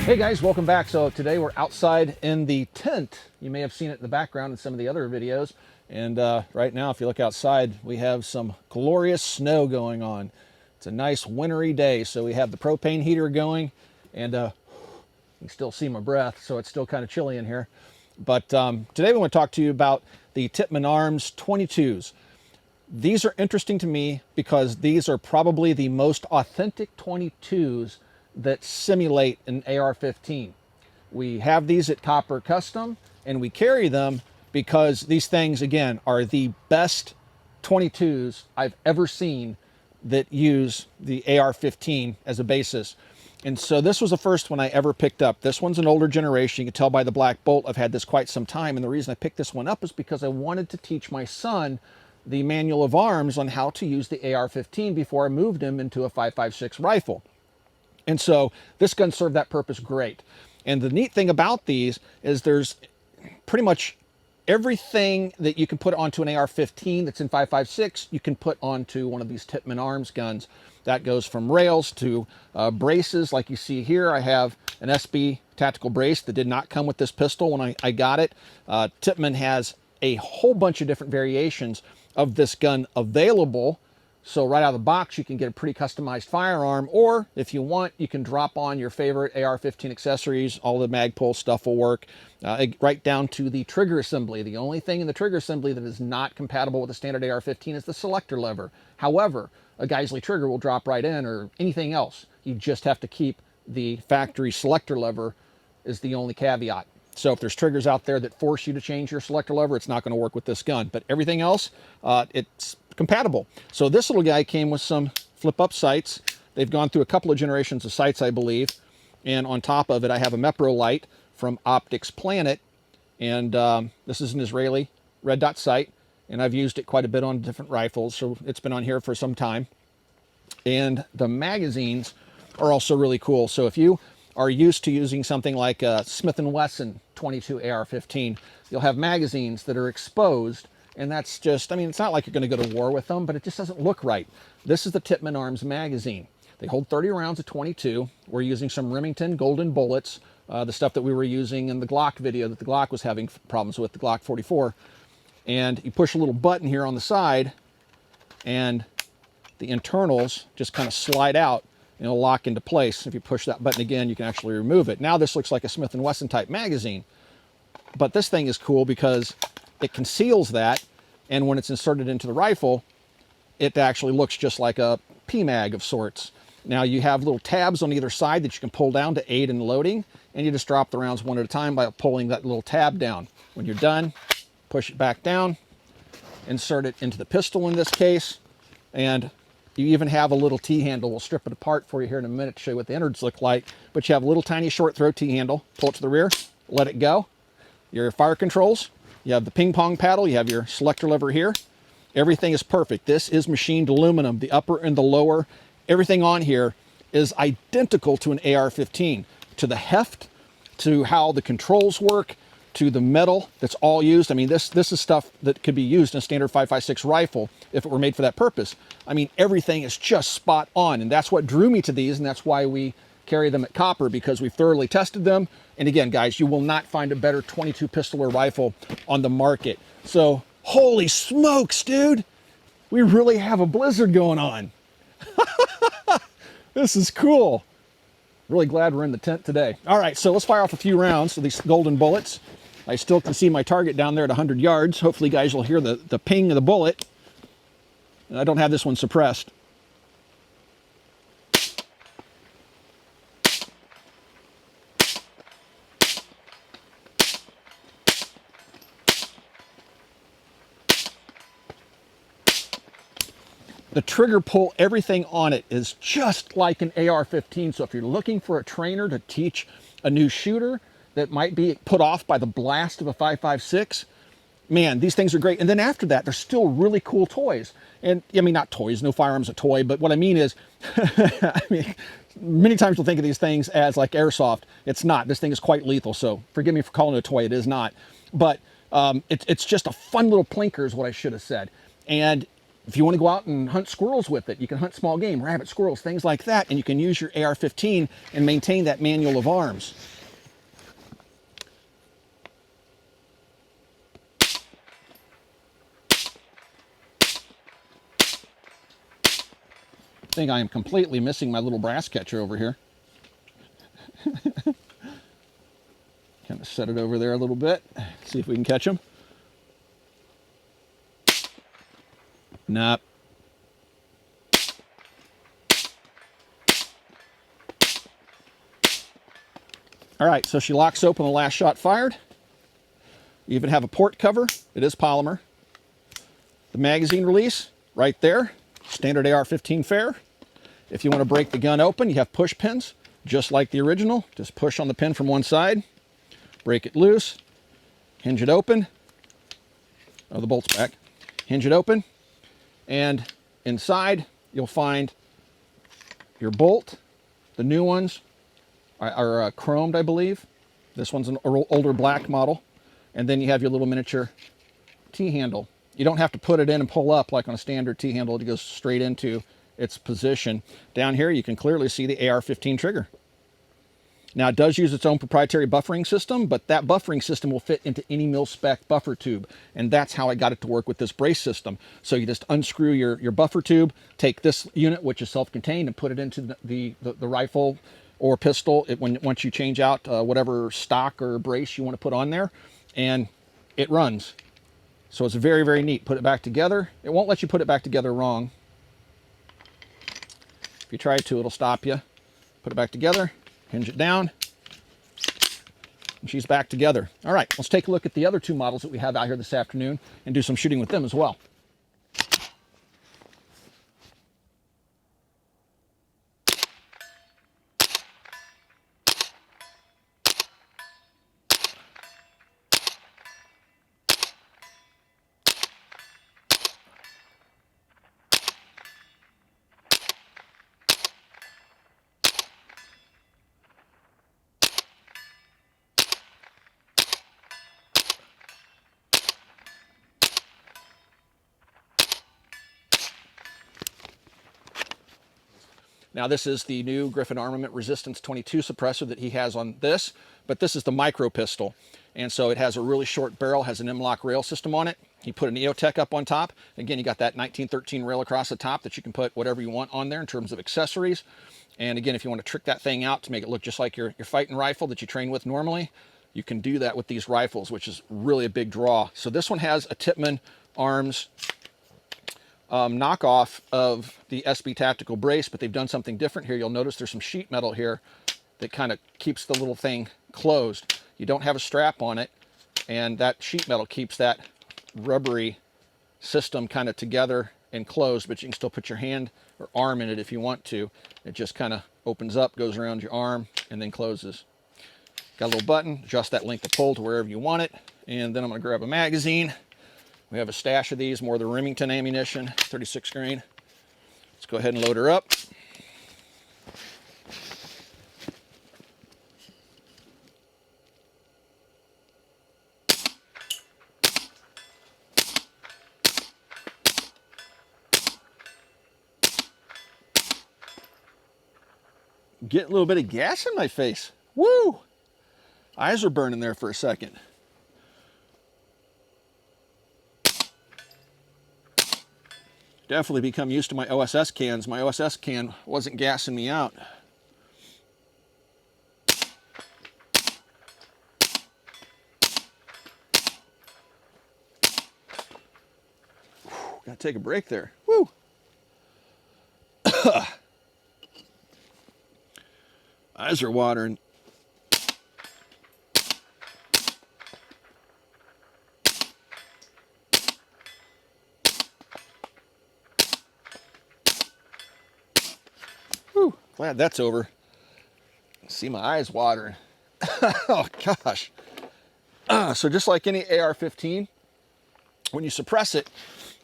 Hey guys, welcome back. So today we're outside in the tent. You may have seen it in the background in some of the other videos. And right now, if you look outside, we have some glorious snow going on. It's a nice wintry day. So we have the propane heater going, and you can still see my breath, so it's still kind of chilly in here. But today we want to talk to you about the Tippmann Arms 22s. These are interesting to me because these are probably the most authentic 22s that simulate an AR-15. We have these at Copper Custom, and we carry them because these things, again, are the best 22s I've ever seen that use the AR-15 as a basis. And so this was the first one I ever picked up. This one's an older generation. You can tell by the black bolt I've had this quite some time. And the reason I picked this one up is because I wanted to teach my son the manual of arms on how to use the AR-15 before I moved him into a 5.56 rifle. And so this gun served that purpose great. And the neat thing about these is there's pretty much everything that you can put onto an AR-15 that's in 5.56, you can put onto one of these Tippmann Arms guns. That goes from rails to braces, like you see here. I have an SB tactical brace that did not come with this pistol when I got it. Tippmann has a whole bunch of different variations of this gun available. So right out of the box, you can get a pretty customized firearm, or if you want, you can drop on your favorite AR-15 accessories. All the mag pull stuff will work, right down to the trigger assembly. The only thing in the trigger assembly that is not compatible with the standard AR-15 is the selector lever. However, a Geisley trigger will drop right in, or anything else. You just have to keep the factory selector lever is the only caveat. So if there's triggers out there that force you to change your selector lever, it's not going to work with this gun. But everything else, it's compatible. So this little guy came with some flip-up sights. They've gone through a couple of generations of sights, I believe. And on top of it, I have a Mepro light from Optics Planet. And this is an Israeli red dot sight. And I've used it quite a bit on different rifles, so it's been on here for some time. And the magazines are also really cool. So if you are used to using something like a Smith & Wesson 22 AR-15, you'll have magazines that are exposed. And that's just, I mean, it's not like you're going to go to war with them, but it just doesn't look right. This is the Tippmann Arms magazine. They hold 30 rounds of 22. We're using some Remington golden bullets, the stuff that we were using in the Glock video that the Glock was having problems with, the Glock 44. And you push a little button here on the side, and the internals just kind of slide out and it'll lock into place. If you push that button again, you can actually remove it. Now this looks like a Smith & Wesson type magazine. But this thing is cool because it conceals that, and when it's inserted into the rifle, it actually looks just like a PMag of sorts. Now you have little tabs on either side that you can pull down to aid in loading, and you just drop the rounds one at a time by pulling that little tab down. When you're done, push it back down, insert it into the pistol in this case, and you even have a little T-handle. We'll strip it apart for you here in a minute to show you what the innards look like. But you have a little tiny short throw T-handle. Pull it to the rear, let it go. Your fire controls. You have the ping pong paddle. You have your selector lever here. Everything is perfect. This is machined aluminum. The upper and the lower, everything on here is identical to an AR-15. To the heft, to how the controls work, to the metal that's all used. I mean, this is stuff that could be used in a standard 5.56 rifle if it were made for that purpose. I mean, everything is just spot on, and that's what drew me to these, and that's why we carry them at Copper, because we've thoroughly tested them. And again, guys, you will not find a better 22 pistol or rifle on the market. So, holy smokes, dude! We really have a blizzard going on. This is cool. Really glad we're in the tent today. All right, so let's fire off a few rounds of these golden bullets. I still can see my target down there at 100 yards. Hopefully, guys, will hear the ping of the bullet. And I don't have this one suppressed. The trigger pull, everything on it is just like an AR-15. So if you're looking for a trainer to teach a new shooter that might be put off by the blast of a 5.56, man, these things are great. And then after that, they're still really cool toys. And I mean, not toys, no firearm's a toy, but what I mean is, I mean, many times you'll think of these things as like airsoft. It's not. This thing is quite lethal. So forgive me for calling it a toy. It is not. But it's just a fun little plinker is what I should have said. And If you want to go out and hunt squirrels with it, you can hunt small game, rabbit, squirrels, things like that, and you can use your AR-15 and maintain that manual of arms. I think I am completely missing my little brass catcher over here. Kind of set it over there a little bit, see if we can catch them. Nope. All right, so she locks open the last shot fired. You even have a port cover. It is polymer. The magazine release right there. Standard AR-15 fair. If you want to break the gun open, you have push pins, just like the original. Just push on the pin from one side, break it loose, hinge it open. Oh, the bolt's back. Hinge it open, and inside you'll find your bolt. The new ones are chromed, I believe. This one's an older black model. And then you have your little miniature T-handle. You don't have to put it in and pull up like on a standard T-handle. It goes straight into its position. Down here, you can clearly see the AR-15 trigger. Now, it does use its own proprietary buffering system, but that buffering system will fit into any mil-spec buffer tube, and that's how I got it to work with this brace system. So you just unscrew your buffer tube, take this unit, which is self-contained, and put it into the rifle or pistol once you change out whatever stock or brace you want to put on there, and it runs. So it's very, very neat. Put it back together. It won't let you put it back together wrong. If you try to, it'll stop you. Put it back together, hinge it down, and she's back together. All right, let's take a look at the other two models that we have out here this afternoon and do some shooting with them as well. Now this is the new Griffin Armament Resistance 22 suppressor that he has on this, but this is the micro pistol. And so it has a really short barrel, has an M-LOK rail system on it. He put an EOTech up on top. Again, you got that 1913 rail across the top that you can put whatever you want on there in terms of accessories. And again, if you want to trick that thing out to make it look just like your fighting rifle that you train with normally, you can do that with these rifles, which is really a big draw. So this one has a Tippmann Arms knockoff of the SB Tactical brace, but they've done something different here. You'll notice there's some sheet metal here that kind of keeps the little thing closed. You don't have a strap on it, and that sheet metal keeps that rubbery system kind of together and closed, but you can still put your hand or arm in it if you want to. It just kind of opens up, goes around your arm, and then closes. Got a little button, adjust that length of pull to wherever you want it, and then I'm going to grab a magazine. We have a stash of these, more of the Remington ammunition, 36 grain. Let's go ahead and load her up. Get a little bit of gas in my face. Woo! Eyes are burning there for a second. Definitely become used to my OSS cans. My OSS can wasn't gassing me out. Whew, gotta take a break there. Woo! Eyes are watering. Glad that's over. See my eyes watering. Oh gosh. So just like any AR-15, when you suppress it,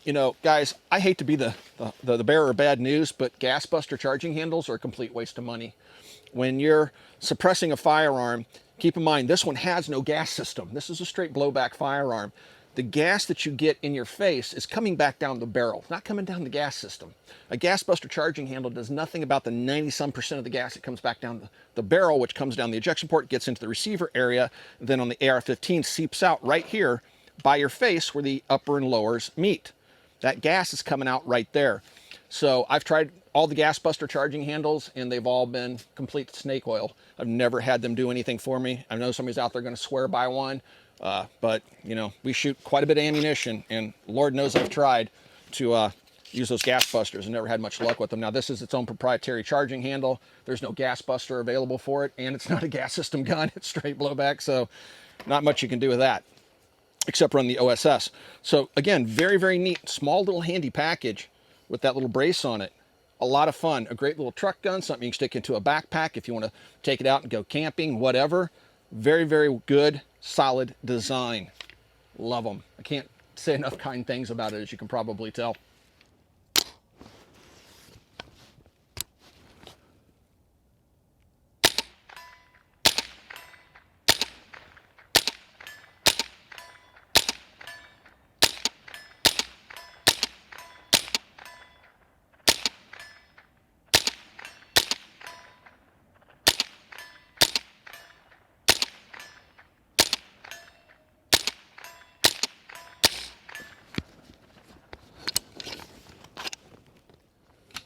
you know, guys, I hate to be the bearer of bad news, but gas buster charging handles are a complete waste of money. When you're suppressing a firearm, keep in mind this one has no gas system. This is a straight blowback firearm. the gas that you get in your face is coming back down the barrel, it's not coming down the gas system. A gas buster charging handle does nothing about the 90-some% of the gas that comes back down the barrel, which comes down the ejection port, gets into the receiver area, and then on the AR-15 seeps out right here by your face where the upper and lowers meet. That gas is coming out right there. So I've tried all the gas buster charging handles and they've all been complete snake oil. I've never had them do anything for me. I know somebody's out there going to swear by one, but you know, we shoot quite a bit of ammunition and Lord knows I've tried to use those gas busters and never had much luck with them. Now this is its own proprietary charging handle. There's no gas buster available for it and it's not a gas system gun, it's straight blowback. So not much you can do with that except run the OSS. So again, very, very neat, small little handy package with that little brace on it. A lot of fun, a great little truck gun, something you can stick into a backpack if you want to take it out and go camping, whatever. Very, very good, solid design. Love them. I can't say enough kind things about it, as you can probably tell.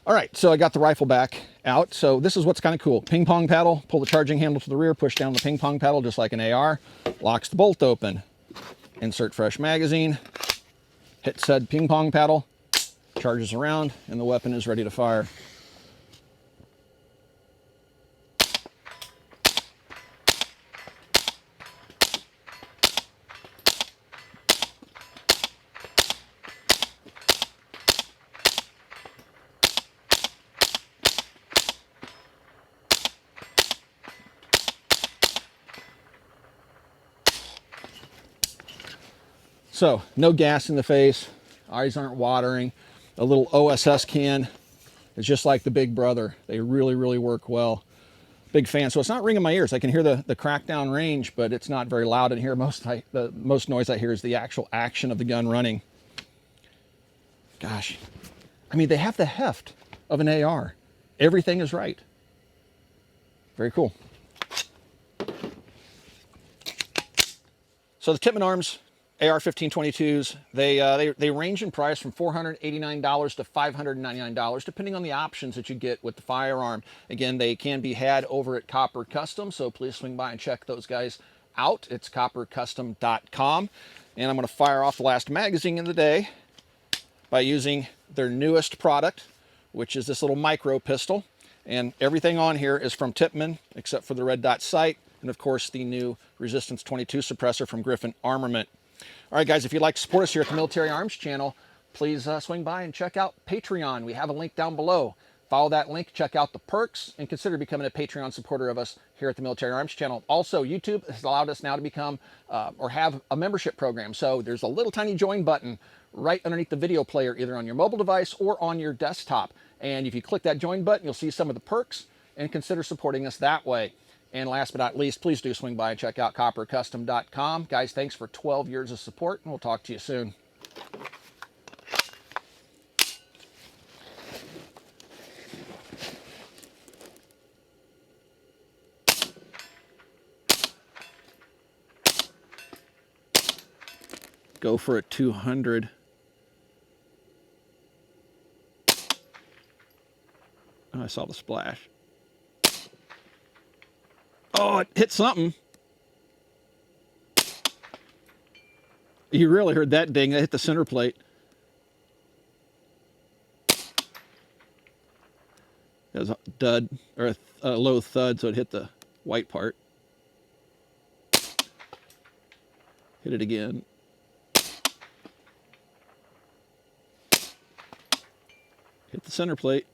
All right, so I got the rifle back out. So this is what's kind of cool. Ping pong paddle, pull the charging handle to the rear, push down the ping pong paddle just like an AR, locks the bolt open. Insert fresh magazine, hit said ping pong paddle, charges around, and the weapon is ready to fire. So no gas in the face, eyes aren't watering. A little OSS can is just like the Big Brother. They really, really work well. Big fan. So it's not ringing my ears. I can hear the crackdown range, but it's not very loud in here. The most noise I hear is the actual action of the gun running. Gosh, I mean, they have the heft of an AR. Everything is right. Very cool. So the Tippmann Arms AR-15 22s, they range in price from $489 to $599, depending on the options that you get with the firearm. Again, they can be had over at Copper Custom, so please swing by and check those guys out. It's coppercustom.com. And I'm going to fire off the last magazine of the day by using their newest product, which is this little micro pistol. And everything on here is from Tippmann, except for the red dot sight, and of course the new Resistance 22 suppressor from Griffin Armament. All right, guys, if you'd like to support us here at the Military Arms channel, please swing by and check out Patreon. We have a link down below. Follow that link, check out the perks, and consider becoming a Patreon supporter of us here at the Military Arms channel. Also, YouTube has allowed us now to become or have a membership program. So there's a little tiny join button right underneath the video player, either on your mobile device or on your desktop. And if you click that join button, you'll see some of the perks and consider supporting us that way. And last but not least, please do swing by and check out coppercustom.com. Guys, thanks for 12 years of support, and we'll talk to you soon. Go for a 200. Oh, I saw the splash. Oh, it hit something. You really heard that ding. It hit the center plate. It was a dud, or a low thud, so it hit the white part. Hit it again. Hit the center plate.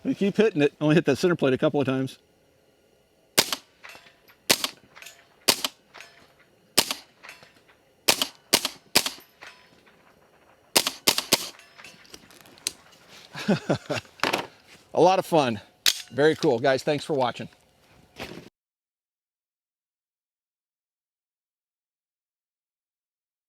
We keep hitting it. Only hit that center plate a couple of times. A lot of fun. Very cool. Guys, thanks for watching.